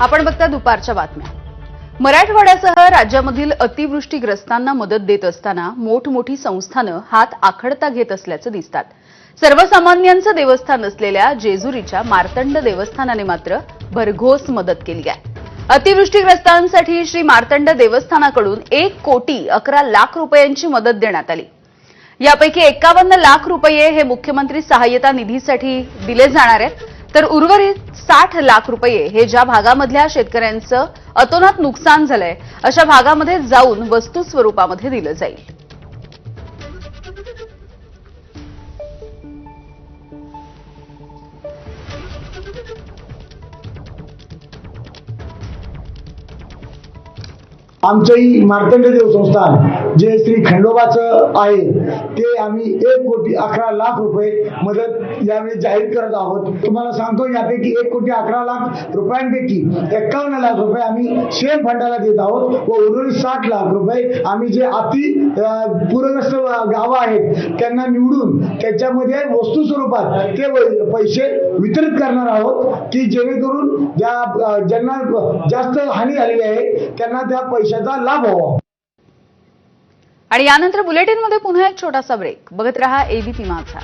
आपण बघता दुपारच्या बातम्या। मराठवाड्यासह राज्यामधील अतिवृष्टीग्रस्तांना मदत देत असताना मोठमोठी संस्थानं हात आखडता घेत असल्याचं दिसतात। सर्वसामान्यांचं देवस्थान असलेल्या जेजुरीच्या मार्तंड देवस्थानाने मात्र भरघोस मदत केली आहे। अतिवृष्टीग्रस्तांसाठी श्री मार्तंड देवस्थानाकडून 1,11,00,000 रुपयांची मदत देण्यात आली। यापैकी 51 लाख रुपये हे मुख्यमंत्री सहाय्यता निधीसाठी दिले जाणार आहेत, तर उर्वरित 60 लाख रुपये हे ज्या भागामधल्या शेतकऱ्यांचं अतोनात नुकसान झालंय अशा भागामध्ये जाऊन वस्तू स्वरूपामध्ये दिलं जाईल। आमचंही मार्तंड देव संस्थान जे श्री खंडोबाचं आहे ते आम्ही 1,11,00,000 रुपये मदत यावेळी जाहीर करत आहोत। तुम्हाला सांगतो यापैकी 1,11,00,000 रुपयांपैकी 51 लाख रुपये आम्ही सेम फंडाला देत आहोत व उर्वरित 60 लाख रुपये आम्ही जे पूरग्रस्त गावं आहेत त्यांना निवडून त्याच्यामध्ये वस्तू स्वरूपात ते पैसे वितरित करणार आहोत की जेणेकरून ज्यांना जास्त हानी झालेली आहे त्यांना त्या पैशाचा लाभ व्हावा। आणि यानंतर बुलेटिनमध्ये पुन्हा एक छोटासा ब्रेक। बघत रहा एबीपी माझा।